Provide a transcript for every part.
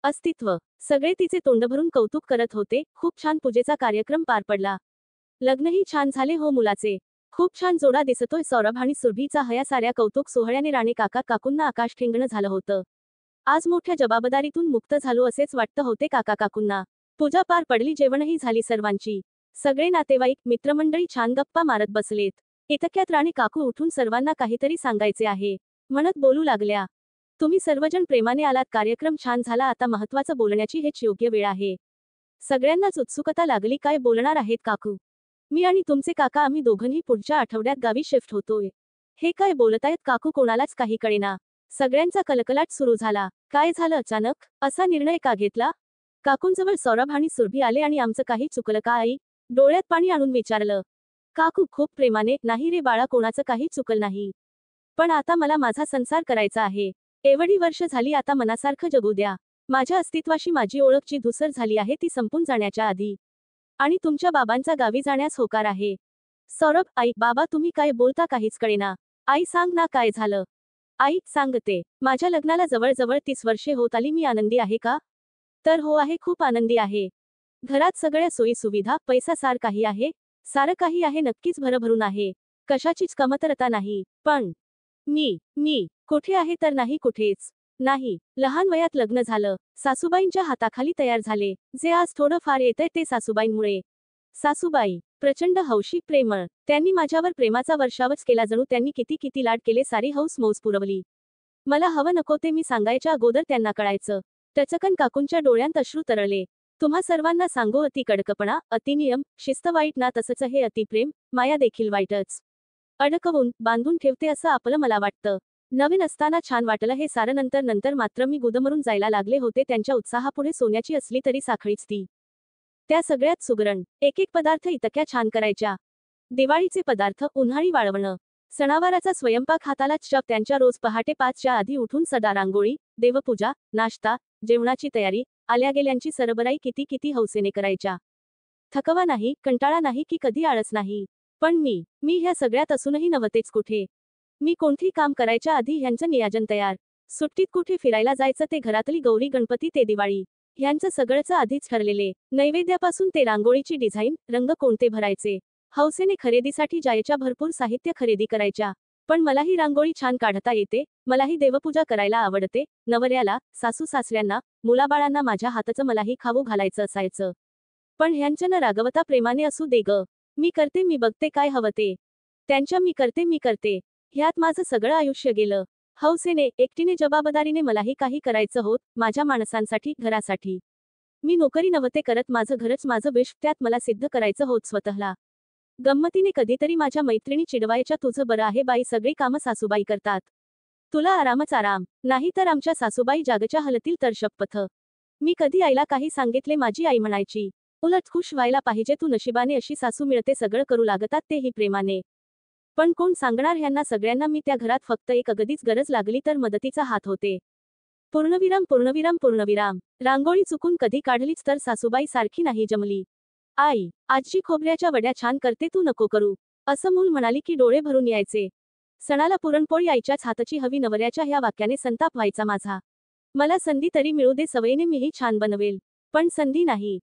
अस्तित्व. सगळे तिचे तोंड भरून कौतुक करत होते. खूप छान पूजेचा कार्यक्रम पार पडला. लग्नही छान झाले हो मुलाचे. खूप छान जोडा दिसतोय सौरभ आणि सुरभीचा हया साऱ्या कौतुक सोहळ्याने राणे काका काकूंना आकाश ठिंगणं झालं होतं. आज मोठ्या जबाबदारीतून मुक्त झालो असेच वाटतं होते काका काकूंना. पूजा पार पडली, जेवणही झाली सर्वांची. सगळे नातेवाईक मित्रमंडळी छान गप्पा मारत बसलेत. इतक्यात राणे काकू उठून सर्वांना काहीतरी सांगायचे आहे म्हणत बोलू लागल्या. तुम्ही सर्वजण प्रेमाने आलात, कार्यक्रम छान झाला, आता महत्वाचं बोलण्याची हेच योग्य वेळ आहे. सगळ्यांनाच उत्सुकता लागली, काय बोलणार आहेत काकू. मी आणि तुमचे काका आम्ही दोघंही पुढच्या आठवड्यात गावी शिफ्ट होतोय. हे काय बोलतायत काकू, कोणालाच काही कळेना. सगळ्यांचा कलकलाट सुरू झाला. काय झालं अचानक, असा निर्णय का घेतला. काकूंजवळ सौरभ आणि सुरभी आले आणि आमचं काही चुकलं का आई, डोळ्यात पाणी आणून विचारलं. काकू खूप प्रेमाने, नाही रे बाळा, कोणाचं काही चुकलं नाही. पण आता मला माझा संसार करायचा आहे. एवढी वर्ष झाली, आता मनासारखं जगू द्या. माझ्या अस्तित्वाशी माझी ओळख जी धूसर झाली आहे ती संपून जाण्याच्या आधी. आणि तुमच्या बाबांचा गावी जाण्यास होकार आहे. सौरभ, आई, बाबा तुम्ही काय बोलता, काहीच कळेना. आई सांग ना काय झालं. आई सांगते. माझ्या लग्नाला जवळजवळ 30 वर्षे होत आली. मी आनंदी आहे का. तर हो आहे, खूप आनंदी आहे. घरात सगळ्या सोयी सुविधा, पैसा सार काही आहे. सारं काही आहे, नक्कीच भरभरून आहे. कशाचीच कमतरता नाही. पण मी कुठे आहे, तर नाही, कुठेच नाही. लहान वयात लग्न झालं, सासूबाईंच्या हाताखाली तयार झाले. जे आज थोडं फार येतंय ते सासूबाईंमुळे. सासूबाई प्रचंड हौशी, प्रेमळ. त्यांनी माझ्यावर प्रेमाचा वर्षावच केला. जणू त्यांनी किती किती लाड केले, सारी हौस मौज पुरवली. मला हवं नको ते मी सांगायच्या अगोदर त्यांना कळायचं. टचकन काकूंच्या डोळ्यांत अश्रू तरळले. तुम्हा सर्वांना सांगू, अति कडकपणा, अतिनियम, शिस्त वाईट ना, तसंच हे अतिप्रेम, माया देखील वाईटच. अडकवून बांधून ठेवते असं आपलं मला वाटतं. नवीन असताना छान वाटलं हे सारं, नंतर मात्र मी गुदमरून जायला लागले होते. त्यांच्या उत्साहापुढे सोन्याची असली तरी साखळीच ती. त्या सगळ्यात सुगरण एक एक पदार्थ इतक्या छान करायच्या. दिवाळीचे पदार्थ, उन्हाळी वाळवणं, सणावाराचा स्वयंपाक हातालाच चव. त्यांच्या रोज पहाटे 5च्या आधी उठून सडा रांगोळी, देवपूजा, नाश्ता, जेवणाची तयारी, आल्या गेल्यांची सरबराई किती किती हौसेने करायच्या. थकवा नाही, कंटाळा नाही की कधी आळस नाही. पण मी ह्या सगळ्यात असूनही नव्हतेच कुठे. मी कोणती काम करायच्या आधी ह्यांचं नियोजन तयार. सुट्टीत कुठे फिरायला जायचं ते घरातली गौरी गणपती ते दिवाळी, ह्यांचं सगळंच आधीच ठरलेले. नैवेद्यापासून ते रांगोळीची डिझाईन, रंग कोणते भरायचे. हौसेने खरेदीसाठी जायच्या, भरपूर साहित्य खरेदी करायच्या. पण मलाही रांगोळी छान काढता येते, मलाही देवपूजा करायला आवडते. नवऱ्याला, सासू सासऱ्यांना, मुलाबाळांना माझ्या हाताचं मलाही खाऊ घालायचं असायचं. पण ह्यांच्या न रागवता प्रेमाने असू दे ग. मी करते, मी बघते काय हवं ते. त्यांच्या मी करते ह्यात माझं सगळं आयुष्य गेलं. हौसेने, एकटीने, जबाबदारीने मलाही काही करायचं होत, माझ्या माणसांसाठी, घरासाठी. मी नोकरी नव्हते करत, माझं घरच माझं विश्व, त्यात मला सिद्ध करायचं होत स्वतःला. गंमतीने कधीतरी माझ्या मैत्रिणी चिडवायच्या, तुझं बरं आहे बाई, सगळी कामं सासूबाई करतात, तुला आरामच आराम. नाही तर आमच्या सासूबाई जागच्या हलतील तर शपथ. मी कधी आईला काही सांगितले, माझी आई म्हणायची, उलट खुश व्हायला पाहिजे तू, नशिबाने अशी सासू मिळते, सगळं करू लागतात तेही प्रेमाने. पण कोण सांगणार ह्यांना सगळ्यांना. मी त्या घरात फक्त एक अगदीच गरज लागली तर मदतीचा हात होते. पूर्णविराम. रांगोळी चुकून कधी काढलीच तर सासूबाई सारखी नाही जमली. आई, आजी खोबऱ्याच्या वड्या छान करते, तू नको करू, असं मूल म्हणाली की डोळे भरून यायचे. सणाला पुरणपोळी आईच्याच हाताची हवी, नवऱ्याच्या ह्या वाक्याने संताप व्हायचा माझा. मला संधी तरी मिळू दे, सवयीने मीही छान बनवेल. पण संधी नाही.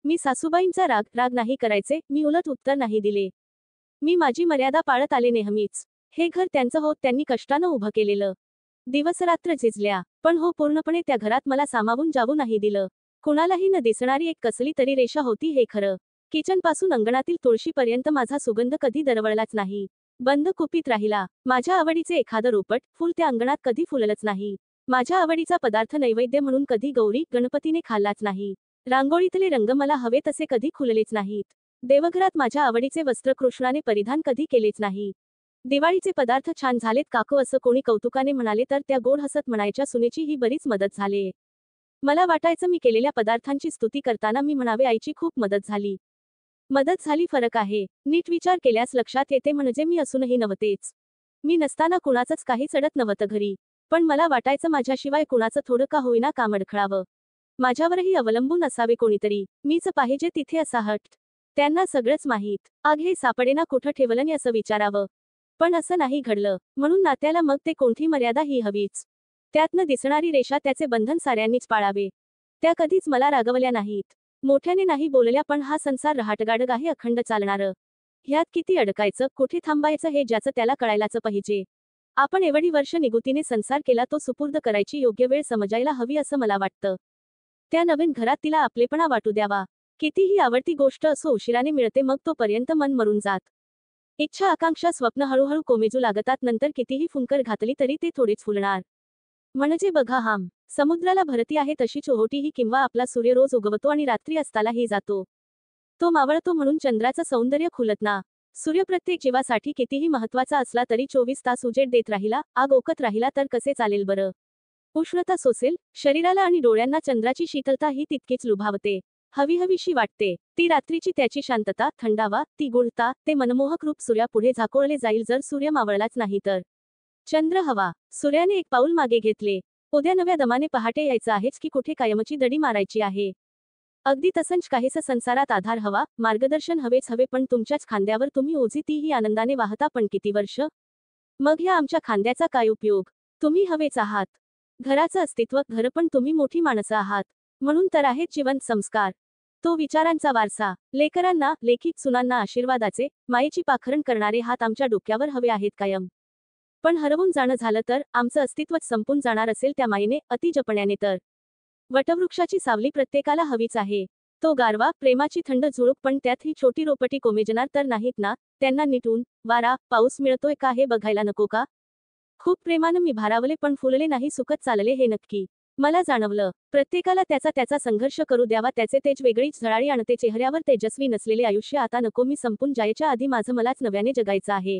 मी सासूबाईंचा राग नाही करायचे, मी उलट उत्तर नाही दिले. मी माझी मर्यादा पाळत आले नेहमीच. हे घर त्यांचं होत, त्यांनी कष्टानं उभं केलेलं. दिवसरात्र झिजल्या, पण हो पूर्णपणे त्या घरात मला सामावून जाऊ नाही दिलं. कुणालाही न दिसणारी एक कसली तरी रेषा होती हे खरं. किचनपासून अंगणातील तुळशीपर्यंत माझा सुगंध कधी दरवळलाच नाही. बंद कुपीत राहिला. माझ्या आवडीचे एखादं रोपट, फुल त्या अंगणात कधी फुललंच नाही. माझ्या आवडीचा पदार्थ नैवेद्य म्हणून कधी गौरी गणपतीने खाल्लाच नाही. रांगोळीतले रंग मला हवे तसे कधी खुललेच नाहीत. देवघरात माझ्या आवडीचे वस्त्र कृष्णाने परिधान कधी केलेच नाही. दिवाळीचे पदार्थ छान झालेत काकू असं कोणी कौतुकाने म्हणाले तर त्या गोड हसत म्हणायच्या, सुनेची ही बरीच मदत झाले. मला वाटायचं मी केलेल्या पदार्थांची स्तुती करताना मी म्हणावे, आईची खूप मदत झाली. फरक आहे. नीट विचार केल्यास लक्षात येते, म्हणजे मी असूनही नव्हतेच. मी नसताना कुणाचंच काहीच अडत नव्हतं घरी. पण मला वाटायचं माझ्याशिवाय कुणाचं थोडं का होईना काम अडखळावं. माझ्यावरही अवलंबून असावे कोणीतरी. मीच पाहिजे तिथे असा हट्ट. त्यांना सगळंच माहीत. आग हे सापडेना, कुठं ठेवलं असं विचारावं. पण असं नाही घडलं. म्हणून नात्याला मग ते कोणती मर्यादा ही हवीच. त्यातनं दिसणारी रेषा, त्याचे बंधन साऱ्यांनीच पाळावे. त्या कधीच मला रागवल्या नाहीत. मोठ्याने नाही बोलल्या, पण हा संसार रहाटगाडग आहे, अखंड चालणारं. ह्यात किती अडकायचं, कुठे थांबायचं हे ज्याचं त्याला कळायलाच पाहिजे. आपण एवढी वर्ष निगुतीने संसार केला, तो सुपूर्द करायची योग्य वेळ समजायला हवी असं मला वाटतं. त्या नवीन घरात तिला आपलेपणा वाटू द्यावा. कितीही आवडती गोष्ट असो, उशिराने मिळते, मग तोपर्यंत मन मरून जात. इच्छा, आकांक्षा, स्वप्न हळूहळू कोमेजू लागतात. नंतर कितीही फुंकर घातली तरी ते थोडेच फुलणार. म्हणजे बघा, हाम समुद्राला भरती आहे तशीच ओहोटी ही, किंवा आपला सूर्य रोज उगवतो आणि रात्री असतालाही जातो. तो मावळतो म्हणून चंद्राचं सौंदर्य खुलत ना. सूर्य प्रत्येक जीवासाठी कितीही महत्वाचा असला तरी 24 तास उजेड देत राहिला, आग ओकत राहिला तर कसे चालेल बरं? उष्णता सोसेल शरीराला आणि डोळ्यांना चंद्राची शीतलता ही तितकीच लुभावते. हवीहवीशी वाटते. ती रात्रीची त्याची शांतता, थंडावा, ती गुढता, ते मनमोहक रूप सूर्यापुढे झाकोळले जाईल जर सूर्य मावळलाच नाही तर. चंद्र हवा. सूर्याने एक पाऊल मागे घेतले. उद्या नव्या दमाने पहाटे यायचं आहेच की कुठे कायमची दडी मारायची आहे. अगदी तसंच काहीसं संसारात आधार हवा, मार्गदर्शन हवेच हवे, पण तुमच्याच खांद्यावर तुम्ही ओझी, तीही आनंदाने वाहता. पण किती वर्ष? मग ह्या आमच्या खांद्याचा काय उपयोग? तुम्ही हवेच आहात. घराचं अस्तित्व, घर, पण तुम्ही मोठी माणसं आहात. म्हणून तर आहेत जिवंत संस्कार. तो विचारांचा वारसा. लेकरांना, लेखीत सुनांना आशीर्वादाचे, मायेची पाखरण करणारे हात आमच्या डोक्यावर हवे आहेत कायम. पण हरवून जाणं झालं तर, आमचं अस्तित्वच संपून जाणार असेल त्या मायेने, अति जपण्याने तर. वटवृक्षाची सावली प्रत्येकाला हवीच आहे. तो गारवा, प्रेमाची थंड झुळूक, पण त्यात ही छोटी रोपटी कोमेजणार तर नाहीत ना? त्यांना नीटून वारा, पाऊस मिळतोय का हे बघायला नको का? खूप प्रेमानं मी भारावले, पण फुलले नाही, सुकत चालले हे नक्की. मला जाणवलं, प्रत्येकाला त्याचा त्याचा संघर्ष करू द्यावा. त्याचे तेज वेगळीच झळाळी आणते चेहऱ्यावर. तेजस्वी नसलेले आयुष्य आता नको. मी संपून जायच्या आधी माझं मलाच नव्याने जगायचं आहे.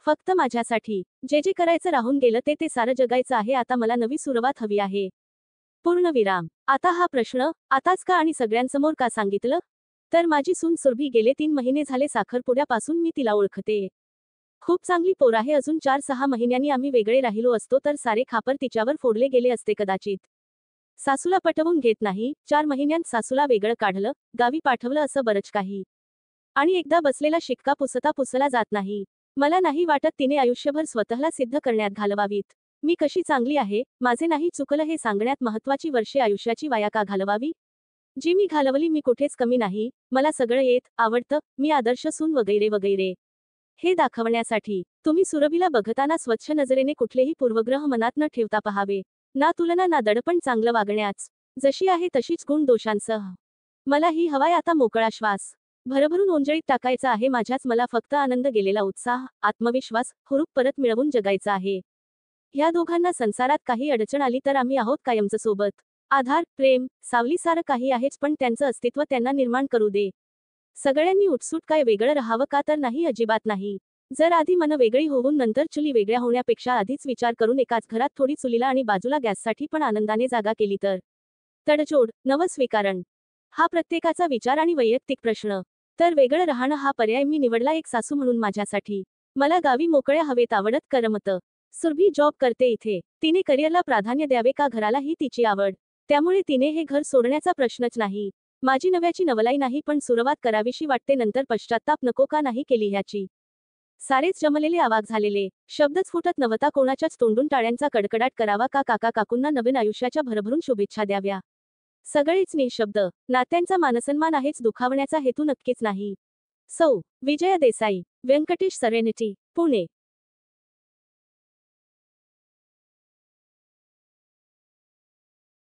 फक्त माझ्यासाठी. जे जे करायचं राहून गेलं ते सारं जगायचं आहे. आता मला नवी सुरुवात हवी आहे. पूर्णविराम. आता हा प्रश्न, आताच का आणि सगळ्यांसमोर का सांगितलं? तर माझी सून सुरभी गेले 3 महिने झाले साखरपुड्यापासून मी तिला ओळखते. खूप चांगली पोर आहे. अजून 4-6 महिन्यांनी आम्ही वेगळे राहिलो असतो तर सारे खापर तिच्यावर फोडले गेले असते कदाचित. सासूला पटवून घेत नाही. 4 महिन्यांत सासूला वेगळं काढलं, गावी पाठवलं, असं बरंच काही. आणि एकदा बसलेला शिक्का पुसता पुसला जात नाही. मला नाही वाटत तिने आयुष्यभर स्वतःला सिद्ध करण्यात घालवावीत. मी कशी चांगली आहे, माझे नाही चुकलं हे सांगण्यात महत्वाची वर्षे आयुष्याची वाया का घालवावी? जी मी घालवली, मी कुठेच कमी नाही. मला सगळं येत, आवडतं, मी आदर्श सून वगैरे वगैरे. हे दाखवण्यासाठी तुम्ही सुरभीला बघताना स्वच्छ नजरेने, कुठलेही पूर्वग्रह मनात न ठेवता पहावे. ना तुलना ना दडपण, चांगलं वागण्याच. जशी आहे तशीच गुण दोषांसह. मला ही हवाय आता मोकळा श्वास. भरभरून ओंजळीत टाकायचा आहे माझ्याच. मला फक्त आनंद, गेलेला उत्साह, आत्मविश्वास, हुरूप परत मिळवून जगायचा आहे. ह्या दोघांना संसारात काही अडचण आली तर आम्ही आहोत कायमचं सोबत. आधार, प्रेम, सावली सारं काही आहेच, पण त्यांचं अस्तित्व त्यांना निर्माण करू दे. सगळ्यांनी उठसूट काय वेगळं राहावं का? तर नाही, अजिबात नाही. जर आधी मन वेगळी होऊन नंतर चुली वेगळ्या होण्यापेक्षा आधीच विचार करून एकाच घरात थोडी चुलीला आणि बाजूला गॅससाठी पण आनंदाने जागा केली तर. तडजोड, नवस्वीकरण. हा प्रत्येकाचा विचार आणि वैयक्तिक प्रश्न. तर वेगळं राहणं हा पर्याय मी निवडला एक सासू म्हणून माझ्यासाठी. मला गावी मोकळ्या हवेत आवडत, करमतं. सुरभी जॉब करते इथे. तिने करिअरला प्राधान्य द्यावे का घराला, ही तिची आवड. त्यामुळे तिने हे घर सोडण्याचा प्रश्नच नाही. माझी नव्याची नवलाई नाही, पण सुरुवात करावीशी वाटते. नंतर पश्चात्ताप नको का नाही केली ह्याची. सारेच जमलेले, आवाक झालेले. शब्दच फुटत नव्हता कोणाच्याच तोंडून. टाळ्यांचा कडकडाट करावा का? काका काकूंना नवीन आयुष्याच्या भरभरून शुभेच्छा द्याव्या. सगळेच निशब्द. नात्यांचा मानसन्मान आहेच, दुखावण्याचा हेतू नक्कीच नाही. सौ. विजया देसाई. व्यंकटेश सेरेनिटी, पुणे.